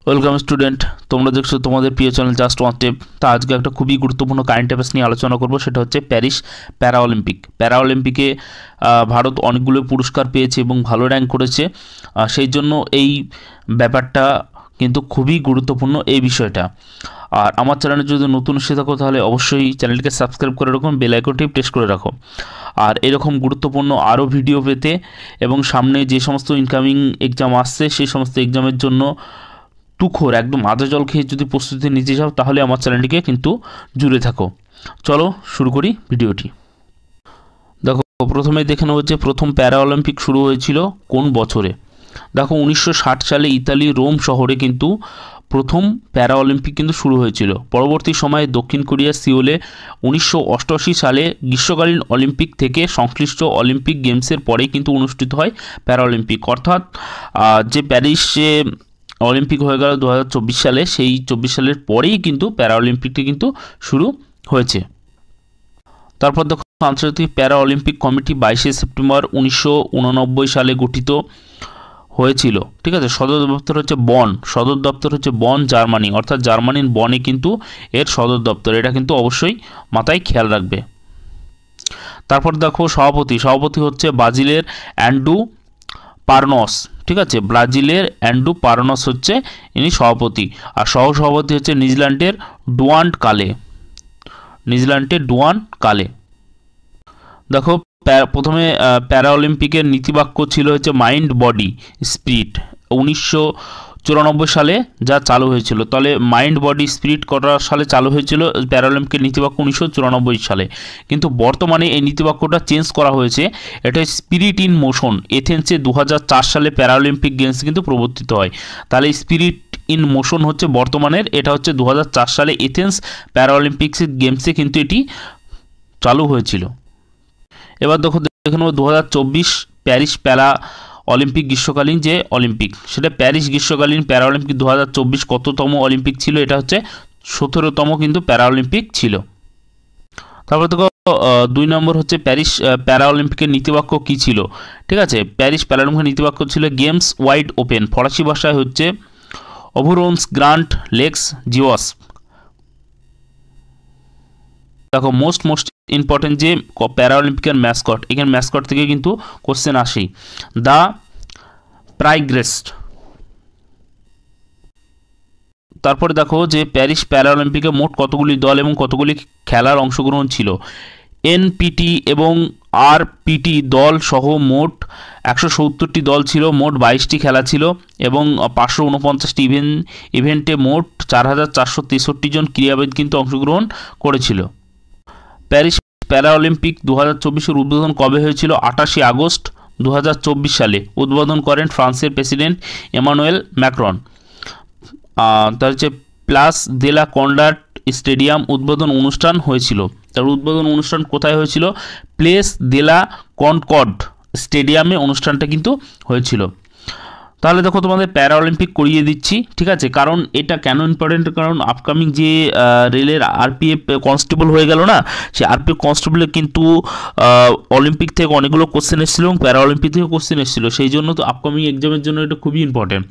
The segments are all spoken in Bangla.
ওয়েলকাম স্টুডেন্ট, তোমরা দেখছো তোমাদের প্রিয় চ্যানেল জাস্ট ওয়ান স্টেপ। তা আজকে একটা খুবই গুরুত্বপূর্ণ কারেন্ট অ্যাফেয়ার্স নিয়ে আলোচনা করব, সেটা হচ্ছে প্যারিস প্যারা অলিম্পিকে ভারত অনেকগুলো পুরস্কার পেয়েছে এবং ভালো র্যাঙ্ক করেছে। সেই জন্য এই ব্যাপারটা কিন্তু খুবই গুরুত্বপূর্ণ এই বিষয়টা। আর আমার চ্যানেলে যদি নতুন এসে থাকো তাহলে অবশ্যই চ্যানেলটিকে সাবস্ক্রাইব করে রাখুন, বেল আইকনটি প্রেস করে রাখো। আর এরকম গুরুত্বপূর্ণ আরও ভিডিও পেতে এবং সামনে যে সমস্ত ইনকামিং এক্সাম আসছে সেই সমস্ত এক্সামের জন্য তুখোর একদম আধা জল খেয়ে যদি প্রস্তুতি নিতে চাও তাহলে আমার চ্যানেলটিকে কিন্তু জুড়ে থাকো। চলো শুরু করি ভিডিওটি। দেখো, প্রথমে দেখে নেব যে প্রথম প্যারা অলিম্পিক শুরু হয়েছিল কোন বছরে। দেখো, 1960 সালে ইতালি রোম শহরে কিন্তু প্রথম প্যারা অলিম্পিক কিন্তু শুরু হয়েছিল। পরবর্তী সময়ে দক্ষিণ কোরিয়া সিওলে 1988 সালে গ্রীষ্মকালীন অলিম্পিক থেকে সংশ্লিষ্ট অলিম্পিক গেমসের পরেই কিন্তু অনুষ্ঠিত হয় প্যারা অলিম্পিক। অর্থাৎ যে প্যারিসে অলিম্পিক হয়ে গেল 2024 সালে, সেই 24 সালের পরেই কিন্তু প্যারা অলিম্পিকটি কিন্তু শুরু হয়েছে। তারপর দেখো, আন্তর্জাতিক প্যারা অলিম্পিক কমিটি 22শে সেপ্টেম্বর 1989 সালে গঠিত হয়েছিল। ঠিক আছে, সদর দপ্তর হচ্ছে বন, জার্মানি। অর্থাৎ জার্মানির বনে কিন্তু এর সদর দপ্তর, এটা কিন্তু অবশ্যই মাথায় খেয়াল রাখবে। তারপর দেখো, সভাপতি হচ্ছে ব্রাজিলের অ্যান্ড্রু পারনস। ঠিক আছে, ব্রাজিলের অ্যান্ড্রু পারনস হচ্ছে ইনি সভাপতি। আর সহসভাপতি হচ্ছে নিউজিল্যান্ডের ডুয়ান কালে। দেখো, প্রথমে প্যারা অলিম্পিকের নীতিবাক্য ছিল হচ্ছে মাইন্ড বডি স্পিরিট। 1994 সালে যা চালু হয়েছিল। তাহলে মাইন্ড বডি স্পিরিট কত সালে চালু হয়েছিল প্যারা অলিম্পিকের নীতিবাক্য? 1994 সালে। কিন্তু বর্তমানে এই নীতিবাক্যটা চেঞ্জ করা হয়েছে, এটা স্পিরিট ইন মোশন। এথেন্সে 2004 সালে প্যারা অলিম্পিক গেমস কিন্তু প্রবর্তিত হয়। তাহলে স্পিরিট ইন মোশন হচ্ছে বর্তমানের, এটা হচ্ছে 2004 সালে এথেন্স প্যারা অলিম্পিক্স গেমসে কিন্তু এটি চালু হয়েছিল। এবার দেখে নেব 2024 প্যারিস প্যারা অলিম্পিক গ্রীষ্মকালীন যে অলিম্পিক, সেটা প্যারিস গ্রীষ্মকালীন প্যারা অলিম্পিক 2024 কততম অলিম্পিক ছিল? এটা হচ্ছে 17তম কিন্তু প্যারা অলিম্পিক ছিল। তারপর দেখো, 2 নম্বর হচ্ছে প্যারিস প্যারা অলিম্পিকের নীতিবাক্য কী ছিল? ঠিক আছে, প্যারিস প্যারা অলিম্পিকের নীতিবাক্য ছিল গেমস ওয়াইড ওপেন। ফরাসি ভাষায় হচ্ছে ওভরোন্স গ্রান্ট লেক্স জিওস। দেখো, মোস্ট ইম্পর্টেন্ট যে প্যারা অলিম্পিকের ম্যাসকট, এখানে ম্যাসকট থেকে কিন্তু কোশ্চেন আসেই, দ্য প্রাইগ্রেস্ট। তারপরে দেখো যে প্যারিস প্যারা অলিম্পিকে মোট কতগুলি দল এবং কতগুলি খেলার অংশগ্রহণ ছিল? এনপিটি এবং আরপিটি দল সহ মোট 170টি দল ছিল, মোট 22টি খেলা ছিল এবং 549টি ইভেন্টে মোট 4463 জন ক্রীড়াবিদ কিন্তু অংশগ্রহণ করেছিল। প্যারিস প্যারা অলিম্পিক 2024-এর উদ্বোধন কবে হয়েছিল? 28 আগস্ট 2024 সালে উদ্বোধন করেন ফ্রান্সের প্রেসিডেন্ট এমানুয়েল ম্যাক্রন। তার হচ্ছে প্লাস দে লা কনকর্ড স্টেডিয়াম উদ্বোধন অনুষ্ঠান হয়েছিল। তার উদ্বোধন অনুষ্ঠান কোথায় হয়েছিল? প্লেস দে লা কনকর্ড স্টেডিয়ামে অনুষ্ঠানটা কিন্তু হয়েছিল। তাহলে দেখো, তোমাদের প্যারা অলিম্পিক করিয়ে দিচ্ছি, ঠিক আছে। কারণ এটা কেন ইম্পর্টেন্ট? কারণ আপকামিং যে রেলের আরপিএফ কনস্টেবল হয়ে গেল না, সেই আরপিএফ কনস্টেবলের কিন্তু অলিম্পিক থেকে অনেকগুলো কোশ্চেন এসেছিলো এবং প্যারা অলিম্পিক থেকে কোশ্চেন এসেছিলো। সেই জন্য তো আপকামিং এক্সামের জন্য এটা খুবই ইম্পর্টেন্ট।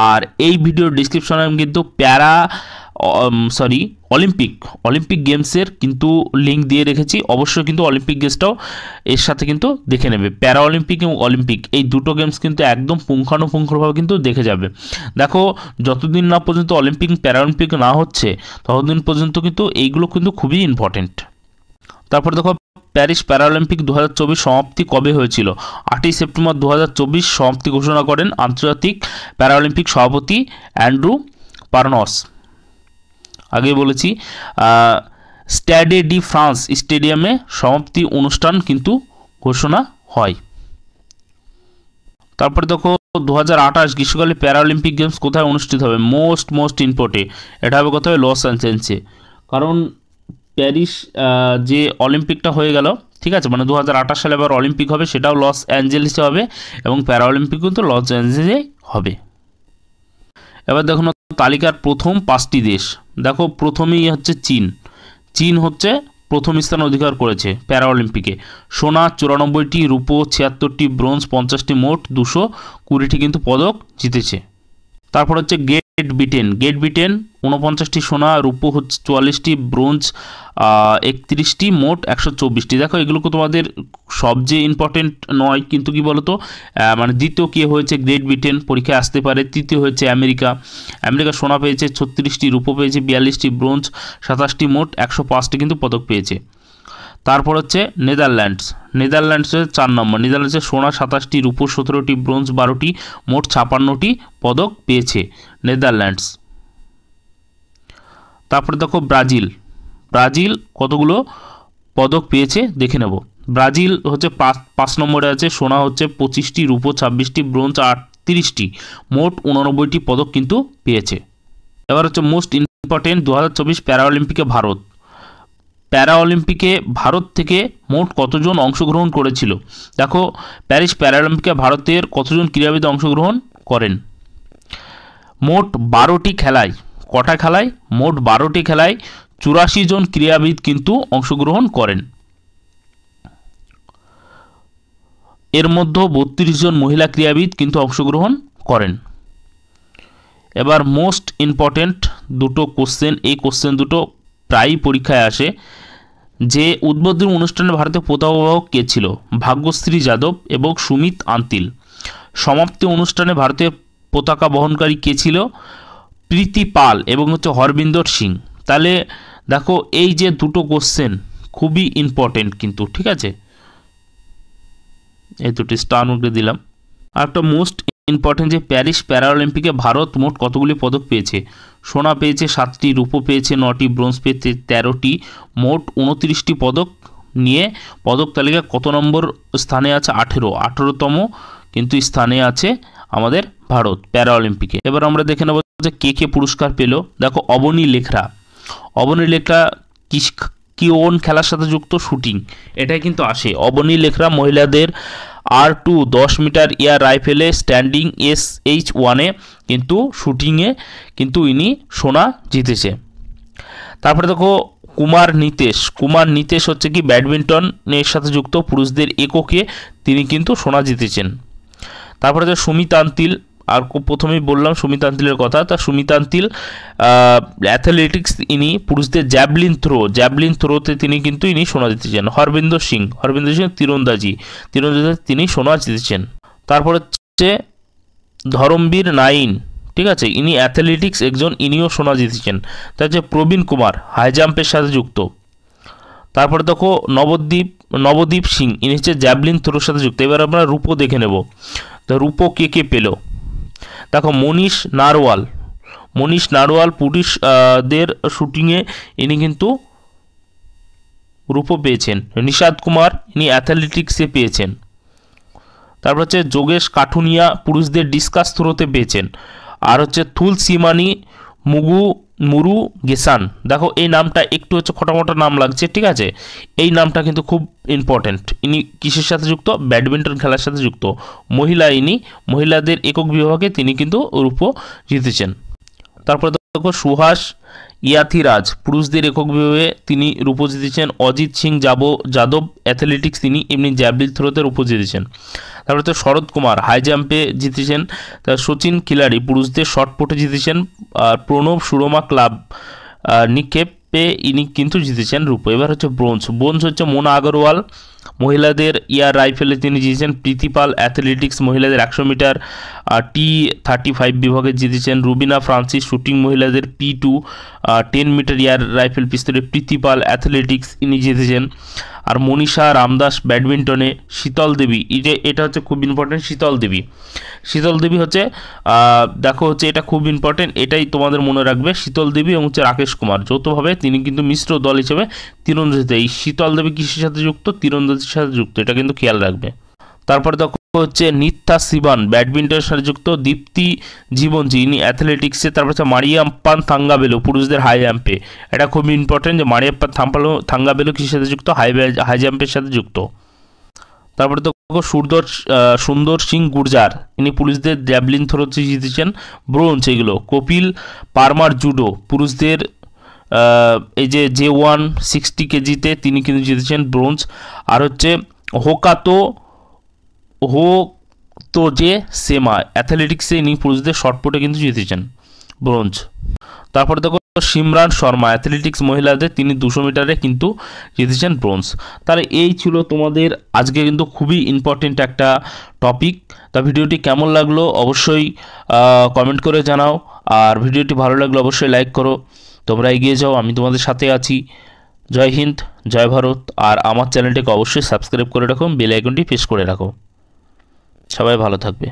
আর এই ভিডিওর ডিসক্রিপশনে আমি কিন্তু অলিম্পিক গেমসের কিন্তু লিঙ্ক দিয়ে রেখেছি। অবশ্যই কিন্তু অলিম্পিক গেমসটাও এর সাথে কিন্তু দেখে নেবে। প্যারা অলিম্পিক এবং অলিম্পিক এই দুটো গেমস কিন্তু একদম পুঙ্খানুপুঙ্খভাবে কিন্তু দেখে যাবে। দেখো, যতদিন না পর্যন্ত অলিম্পিক প্যারা অলিম্পিক না হচ্ছে ততদিন পর্যন্ত কিন্তু এইগুলো কিন্তু খুবই ইম্পর্টেন্ট। তারপর দেখো, প্যারিস প্যারা অলিম্পিক 2024 সমাপ্তি কবে হয়েছিল? 8 সেপ্টেম্বর 2024 সমাপ্তি ঘোষণা করেন আন্তর্জাতিক প্যারা অলিম্পিক সভাপতি অ্যান্ড্রু পারনস। আগে বলেছি, স্ট্যাডে ডি ফ্রান্স স্টেডিয়ামে সমাপ্তি অনুষ্ঠান কিন্তু ঘোষণা হয়। তারপরে দেখো, 2028 গ্রীষ্মকালে প্যারা অলিম্পিক গেমস কোথায় অনুষ্ঠিত হবে? মোস্ট ইম্পর্টেন্ট, এটা হবে কোথায়? লস অ্যাঞ্জেলেসে। কারণ প্যারিস যে অলিম্পিকটা হয়ে গেল, ঠিক আছে, মানে 2028 সালে আবার অলিম্পিক হবে, সেটাও লস অ্যাঞ্জেলেসে হবে এবং প্যারা অলিম্পিক কিন্তু লস অ্যাঞ্জেলেসে হবে। এবার দেখো তালিকার প্রথম 5টি দেশ। দেখো, প্রথমেই হচ্ছে চীন হচ্ছে প্রথম স্থান অধিকার করেছে প্যারা অলিম্পিকে। সোনা 94টি, রূপো 76টি, ব্রোঞ্জ 50টি, মোট 220টি কিন্তু পদক জিতেছে। তারপর হচ্ছে গ্রেট ব্রিটেন 49টি সোনা, রূপো হচ্ছে 44টি, ব্রোঞ্জ 31টি, মোট 124টি। দেখো এগুলোকে তোমাদের সবচেয়ে ইম্পর্টেন্ট নয়, কিন্তু কি বলতো মানে দ্বিতীয় কে হয়েছে গ্রেট ব্রিটেন পরীক্ষায় আসতে পারে। তৃতীয় হয়েছে আমেরিকা সোনা পেয়েছে 36টি, রূপো পেয়েছে 42টি, ব্রোঞ্জ 27টি, মোট 105টি কিন্তু পদক পেয়েছে। তারপর হচ্ছে নেদারল্যান্ডসের 4 নম্বর, নেদারল্যান্ডসের সোনা 27টি, রূপো 17টি, ব্রোঞ্জ 12টি, মোট 56টি পদক পেয়েছে নেদারল্যান্ডস। তারপরে দেখো ব্রাজিল কতগুলো পদক পেয়েছে দেখে নেব। ব্রাজিল হচ্ছে 5 নম্বরে আছে, সোনা হচ্ছে 25টি, রূপো 26টি, ব্রোঞ্জ 38টি, মোট 89টি পদক কিন্তু পেয়েছে। এবার হচ্ছে মোস্ট ইম্পর্টেন্ট 2024 প্যারা অলিম্পিকে ভারত থেকে মোট কতজন অংশগ্রহণ করেছিল। দেখো প্যারিস প্যারাঅলিম্পিকে ভারতের কতজন ক্রীড়াবিদ অংশগ্রহণ করেন। মোট 12টি খেলায়, কটা খেলায়? মোট 12টি খেলায় 84 জন ক্রীড়াবিদ কিন্তু অংশগ্রহণ করেন। এর মধ্যে 32 জন মহিলা ক্রীড়াবিদ কিন্তু অংশগ্রহণ করেন। এবার মোস্ট ইম্পর্টেন্ট দুটো কোশ্চেন, এই কোশ্চেন দুটো প্রায়ই পরীক্ষায় আসে। যে উদ্বোধনী অনুষ্ঠানে ভারতের পতাকাবাহক কে ছিল? ভাগ্যশ্রী যাদব এবং সুমিত আন্তিল। সমাপ্তি অনুষ্ঠানে ভারতের পতাকা বহনকারী কে ছিল? প্রীতি পাল এবং হচ্ছে হরবিন্দর সিং। তাহলে দেখো এই যে দুটো কোশ্চেন খুবই ইম্পর্টেন্ট কিন্তু, ঠিক আছে, এই দুটি স্টার মুখে দিলাম। আর একটা মোস্ট ইম্পর্টেন্ট যে প্যারিস প্যারাঅলিম্পিকে ভারত মোট কতগুলি পদক পেয়েছে। সোনা পেয়েছে 7টি, রূপো পেয়েছে 9টি, ব্রোঞ্জ পেয়েছে 13টি, মোট 29টি পদক নিয়ে পদক তালিকায় কত নম্বর স্থানে আছে? 18তম কিন্তু স্থানে আছে আমাদের ভারত প্যারাঅলিম্পিকে। এবার আমরা দেখে নেব যে কে পুরস্কার পেল। দেখো অবনী লেখরা কোন খেলার সাথে যুক্ত? শুটিং। এটাই কিন্তু আসে। অবনী লেখরা মহিলাদের R2 10 মিটার এয়ার রাইফেলে স্ট্যান্ডিং SH1-এ কিন্তু শুটিংয়ে কিন্তু ইনি সোনা জিতেছে। তারপরে দেখো কুমার নিতেশ হচ্ছে কি ব্যাডমিন্টনের সাথে যুক্ত, পুরুষদের এককে তিনি কিন্তু সোনা জিতেছেন। তারপরে যে সুমিত আন্তিল, আর প্রথমেই বললাম সুমিত আন্তিলের কথা, তা সুমিত আন্তিল অ্যাথলেটিক্স, ইনি পুরুষদের জ্যাভলিন থ্রোতে তিনি কিন্তু ইনি সোনা জিতেছেন। হরবিন্দর সিং তীরন্দাজি তিনি সোনা জিতেছেন। তারপর হচ্ছে ধরমবীর নাইন, ঠিক আছে, ইনি অ্যাথলেটিক্স একজন, ইনিও সোনা জিতেছেন। তার হচ্ছে প্রবীণ কুমার হাই জাম্পের সাথে যুক্ত। তারপরে দেখো নবদীপ সিং, ইনি হচ্ছে জ্যাভলিন থ্রোর সাথে যুক্ত। এবার আমরা রূপো দেখে নেব। তো রূপো কে পেল? দেখো মনীষ নারওয়াল পুরুষদের শুটিংয়ে ইনি কিন্তু রূপো পেয়েছেন। নিষাদ কুমার ইনি অ্যাথলেটিক্সে পেয়েছেন। তারপর হচ্ছে যোগেশ কাঠুনিয়া পুরুষদের ডিসকাস থ্রোতে পেয়েছেন। আর হচ্ছে থুলসিমানি মুরুগেসান, দেখো এই নামটা একটু হচ্ছে খোটামোটা নাম লাগছে, ঠিক আছে, এই নামটা কিন্তু খুব ইম্পর্টেন্ট। ইনি কিসের সাথে যুক্ত? ব্যাডমিন্টন খেলার সাথে যুক্ত। মহিলাদের একক বিভাগে তিনি কিন্তু রূপো জিতেছেন। তারপরে দেখো সুহাস ইয়াথিরাজ পুরুষদের একক বিভাগে তিনি রূপো জিতেছেন। অজিত সিং যাদব অ্যাথলেটিক্স, তিনি এমনি জ্যাভলিন থ্রোতে রূপো জিতেছেন। তারপরে তো শরৎ কুমার হাই জাম্পে জিতেছেন। তার সচিন খিলাড়ি পুরুষদের শর্টপুটে জিতেছেন। আর প্রণব সুরমা ক্লাব নিক্ষেপে ইনি কিন্তু জিতেছেন রূপো। এবার হচ্ছে ব্রোঞ্জ হচ্ছে মোনা আগরওয়াল মহিলাদের এয়ার রাইফেলে তিনি জিতেছেন। প্রীতি পাল অ্যাথলেটিক্স মহিলাদের 100 মিটার T35 বিভাগে জিতেছেন। রুবিনা ফ্রান্সিস শুটিং মহিলাদের P2 10 মিটার এয়ার রাইফেল পিস্তলে প্রীতি পাল অ্যাথলেটিক্স ইনি জিতেছেন। আর মনীষা রামদাস ব্যাডমিন্টনে। শীতল দেবী, এটা হচ্ছে খুব ইম্পর্টেন্ট। শীতল দেবী হচ্ছে দেখো হচ্ছে এটা খুব ইম্পর্টেন্ট, এটাই তোমাদের মনে রাখবে। শীতল দেবী এবং হচ্ছে রাকেশ কুমার যৌথভাবে তিনি কিন্তু মিশ্র দল হিসেবে তীরন্দাজিতে। এই শীতল দেবী কিসের সাথে যুক্ত? তীরন্দাজির সাথে যুক্ত, এটা কিন্তু খেয়াল রাখবে। তারপরে দেখো হচ্ছে নিত্যা সিবান ব্যাডমিন্টনের সাথে যুক্ত। দীপ্তি জীবনজি ইনি অ্যাথলেটিক্সে। তারপর হচ্ছে মারিয়াপ্পান থাঙ্গাবেলো পুরুষদের হাই জাম্পে, এটা খুব ইম্পর্টেন্ট যে মারিয়াপ্পান থাঙ্গাবেলো কিসের সাথে যুক্ত? হাই জাম্পের সাথে যুক্ত। তারপরে দেখো সুন্দর সিং গুর্জার, ইনি পুরুষদের জ্যাভলিন থ্রোতে জিতেছেন ব্রোঞ্জ। এগুলো কপিল পারমার জুডো পুরুষদের এই যে J160 কেজিতে তিনি কিন্তু জিতেছেন ব্রোঞ্জ। আর হচ্ছে তোজে সেমা অ্যাথলেটিক্সে ইনি পুরুষদের শর্টপুটে কিন্তু জিতেছেন ব্রোঞ্জ। তারপরে দেখো সিমরান শর্মা অ্যাথলেটিক্স মহিলাদের তিনি 200 মিটারে কিন্তু জিতেছেন ব্রোঞ্জ। তাহলে এই ছিল তোমাদের আজকে কিন্তু খুবই ইম্পর্টেন্ট একটা টপিক। তা ভিডিওটি কেমন লাগলো অবশ্যই কমেন্ট করে জানাও, আর ভিডিওটি ভালো লাগলে অবশ্যই লাইক করো। তোমরা এগিয়ে যাও, আমি তোমাদের সাথে আছি। জয় হিন্দ, জয় ভারত। আর আমার চ্যানেলটিকে অবশ্যই সাবস্ক্রাইব করে রাখো, বেল আইকনটি প্রেস করে রাখো। সবাই ভালো থাকবে।